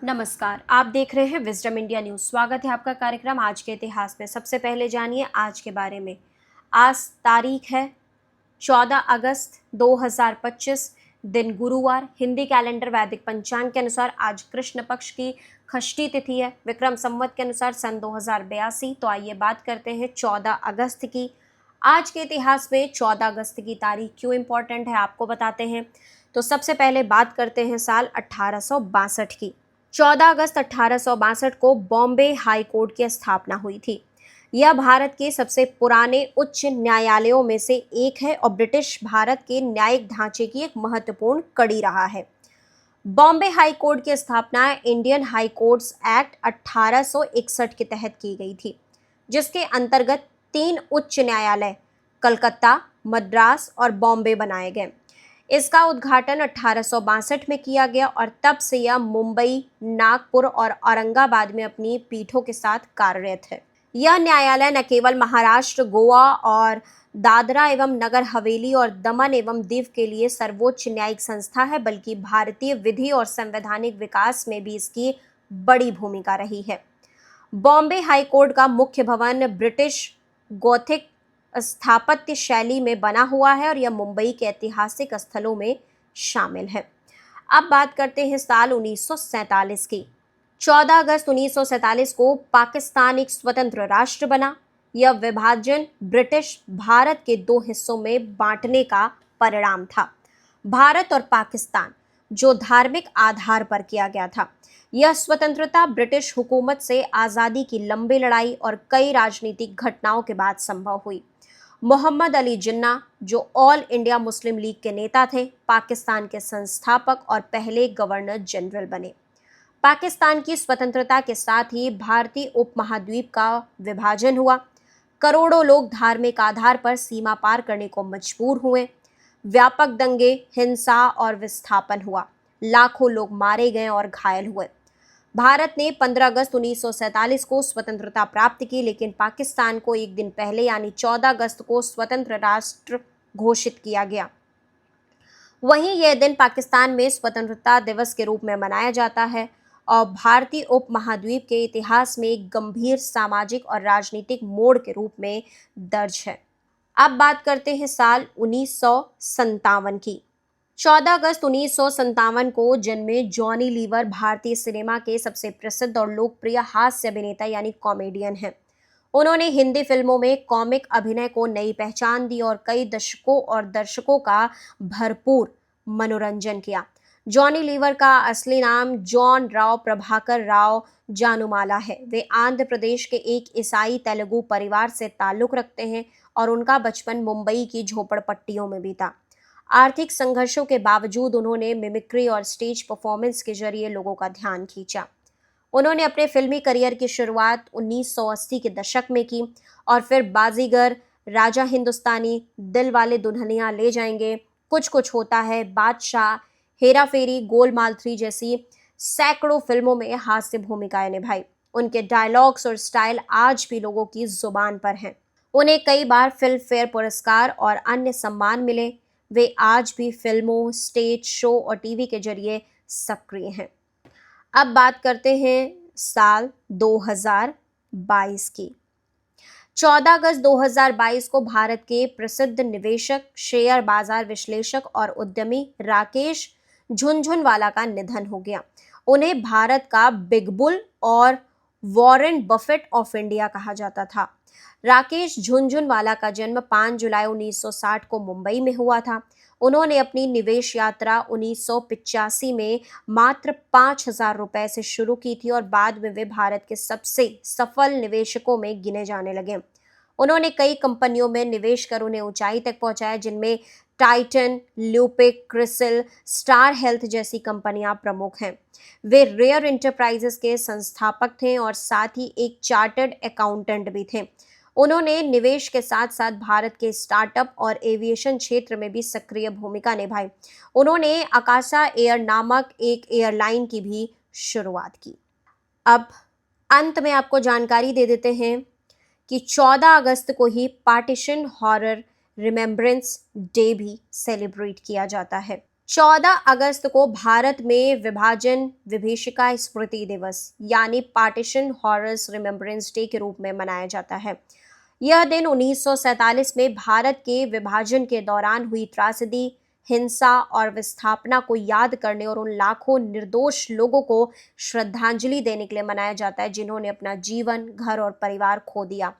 नमस्कार, आप देख रहे हैं विजडम इंडिया न्यूज। स्वागत है आपका कार्यक्रम आज के इतिहास में। सबसे पहले जानिए आज के बारे में। आज तारीख है 14 अगस्त 2025, दिन गुरुवार। हिंदी कैलेंडर वैदिक पंचांग के अनुसार आज कृष्ण पक्ष की षष्ठी तिथि है। विक्रम संवत के अनुसार सन 2082। तो आइए बात करते हैं 14 अगस्त की। आज के इतिहास में 14 अगस्त की तारीख क्यों इम्पोर्टेंट है आपको बताते हैं। तो सबसे पहले बात करते हैं साल 1862 की। 14 अगस्त 1862 को बॉम्बे हाई कोर्ट की स्थापना हुई थी। यह भारत के सबसे पुराने उच्च न्यायालयों में से एक है और ब्रिटिश भारत के न्यायिक ढांचे की एक महत्वपूर्ण कड़ी रहा है। बॉम्बे हाई कोर्ट की स्थापना इंडियन हाई कोर्ट्स एक्ट 1861 के तहत की गई थी, जिसके अंतर्गत 3 उच्च न्यायालय कलकत्ता, मद्रास और बॉम्बे बनाए गए। इसका उद्घाटन 1862 में किया गया और तब से यह मुंबई, नागपुर और औरंगाबाद में अपनी पीठों के साथ कार्यरत है। यह न्यायालय न केवल महाराष्ट्र, गोवा और दादरा एवं नगर हवेली और दमन एवं दीव के लिए सर्वोच्च न्यायिक संस्था है, बल्कि भारतीय विधि और संवैधानिक विकास में भी इसकी बड़ी भूमिका रही है। बॉम्बे हाई कोर्ट का मुख्य भवन ब्रिटिश गॉथिक स्थापत्य शैली में बना हुआ है और यह मुंबई के ऐतिहासिक स्थलों में शामिल है। अब बात करते हैं साल 1947 की। 14 अगस्त 1947 को पाकिस्तान एक स्वतंत्र राष्ट्र बना। यह विभाजन ब्रिटिश भारत के 2 हिस्सों में बांटने का परिणाम था, भारत और पाकिस्तान, जो धार्मिक आधार पर किया गया था। यह स्वतंत्रता ब्रिटिश हुकूमत से आज़ादी की लंबी लड़ाई और कई राजनीतिक घटनाओं के बाद संभव हुई। मोहम्मद अली जिन्ना, जो ऑल इंडिया मुस्लिम लीग के नेता थे, पाकिस्तान के संस्थापक और पहले गवर्नर जनरल बने। पाकिस्तान की स्वतंत्रता के साथ ही भारतीय उपमहाद्वीप का विभाजन हुआ। करोड़ों लोग धार्मिक आधार पर सीमा पार करने को मजबूर हुए। व्यापक दंगे, हिंसा और विस्थापन हुआ। लाखों लोग मारे गए और घायल हुए। भारत ने 15 अगस्त 1947 को स्वतंत्रता प्राप्त की, लेकिन पाकिस्तान को एक दिन पहले यानी 14 अगस्त को स्वतंत्र राष्ट्र घोषित किया गया। वहीं यह दिन पाकिस्तान में स्वतंत्रता दिवस के रूप में मनाया जाता है और भारतीय उपमहाद्वीप के इतिहास में एक गंभीर सामाजिक और राजनीतिक मोड़ के रूप में दर्ज है। अब बात करते हैं साल 1957 की। 14 अगस्त 1957 को जन्मे जॉनी लीवर भारतीय सिनेमा के सबसे प्रसिद्ध और लोकप्रिय हास्य अभिनेता यानी कॉमेडियन हैं। उन्होंने हिंदी फिल्मों में कॉमिक अभिनय को नई पहचान दी और कई दशकों और दर्शकों का भरपूर मनोरंजन किया। जॉनी लीवर का असली नाम जॉन राव प्रभाकर राव जानुमाला है। वे आंध्र प्रदेश के एक ईसाई तेलुगु परिवार से ताल्लुक रखते हैं और उनका बचपन मुंबई की झोपड़पट्टियों में बीता। आर्थिक संघर्षों के बावजूद उन्होंने मिमिक्री और स्टेज परफॉर्मेंस के जरिए लोगों का ध्यान खींचा। उन्होंने अपने फिल्मी करियर की शुरुआत 1980 के दशक में की और फिर बाजीगर, राजा हिंदुस्तानी, दिल वाले दुल्हनिया ले जाएंगे, कुछ कुछ होता है, बादशाह, हेरा फेरी, गोलमाल 3 जैसी सैकड़ों फिल्मों में हास्य भूमिकाएं निभाई। उनके डायलॉग्स और स्टाइल आज भी लोगों की जुबान पर हैं। उन्हें कई बार फिल्म फेयर पुरस्कार और अन्य सम्मान मिले। वे आज भी फिल्मों, स्टेज शो और टीवी के जरिए सक्रिय हैं। अब बात करते हैं साल 2022 की। 14 अगस्त 2022 को भारत के प्रसिद्ध निवेशक, शेयर बाजार विश्लेषक और उद्यमी राकेश झुनझुनवाला का निधन हो गया। उन्हें भारत का बिग बुल और वॉरेन बफेट ऑफ इंडिया कहा जाता था। राकेश झुनझुनवाला का जन्म 5 जुलाई 1960 को मुंबई में हुआ था। उन्होंने अपनी निवेश यात्रा 1985 में मात्र 5,000 रुपए से शुरू की थी और बाद में वे भारत के सबसे सफल निवेशकों में गिने जाने लगे। उन्होंने कई कंपनियों में निवेश कर उन्हें ऊंचाई तक पहुंचाया, जिनमें टाइटन, ल्यूपिक, क्रिसिल, स्टार हेल्थ जैसी कंपनियां प्रमुख हैं। वे रेयर एंटरप्राइजेस के संस्थापक थे और साथ ही एक चार्टर्ड अकाउंटेंट भी थे। उन्होंने निवेश के साथ साथ भारत के स्टार्टअप और एविएशन क्षेत्र में भी सक्रिय भूमिका निभाई। उन्होंने आकाशा एयर नामक एक एयरलाइन की भी शुरुआत की। अब अंत में आपको जानकारी दे देते हैं कि 14 अगस्त को ही पार्टीशन हॉरर रिमेम्बरेंस डे भी सेलिब्रेट किया जाता है। 14 अगस्त को भारत में विभाजन विभीषिका स्मृति दिवस यानी पार्टीशन हॉरर्स रिमेम्बरेंस डे के रूप में मनाया जाता है। यह दिन 1947 में भारत के विभाजन के दौरान हुई त्रासदी, हिंसा और विस्थापना को याद करने और उन लाखों निर्दोष लोगों को श्रद्धांजलि देने के लिए मनाया जाता है जिन्होंने अपना जीवन, घर और परिवार खो दिया।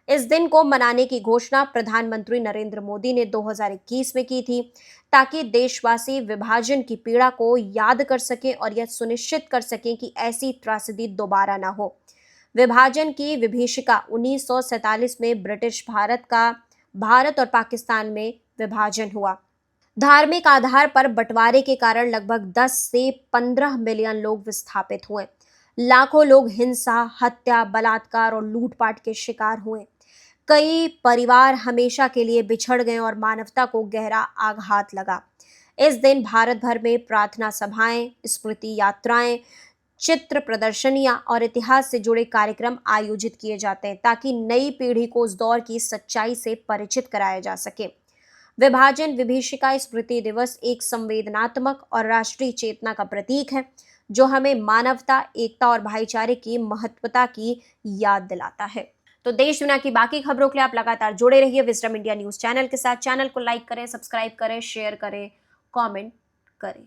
इस दिन को मनाने की घोषणा प्रधानमंत्री नरेंद्र मोदी ने 2021 में की थी, ताकि देशवासी विभाजन की पीड़ा को याद कर सकें और यह सुनिश्चित कर सकें कि ऐसी त्रासदी दोबारा ना हो। विभाजन की विभीषिका 1947 में ब्रिटिश भारत और पाकिस्तान में विभाजन हुआ। धार्मिक आधार पर बंटवारे के कारण लगभग 10 से 15 मिलियन लोग विस्थापित हुए। लाखों लोग हिंसा, हत्या, बलात्कार और लूटपाट के शिकार हुए। कई परिवार हमेशा के लिए बिछड़ गए और मानवता को गहरा आघात लगा। इस दिन भारत भर में प्रार्थना सभाएं, स्मृति यात्राएं, चित्र प्रदर्शनियां और इतिहास से जुड़े कार्यक्रम आयोजित किए जाते हैं, ताकि नई पीढ़ी को उस दौर की सच्चाई से परिचित कराया जा सके। विभाजन विभीषिका स्मृति दिवस एक संवेदनात्मक और राष्ट्रीय चेतना का प्रतीक है, जो हमें मानवता, एकता और भाईचारे की महत्वता की याद दिलाता है। तो देश दुनिया की बाकी खबरों के लिए आप लगातार जुड़े रहिए विजडम इंडिया न्यूज चैनल के साथ। चैनल को लाइक करें, सब्सक्राइब करें, शेयर करें, कमेंट करें।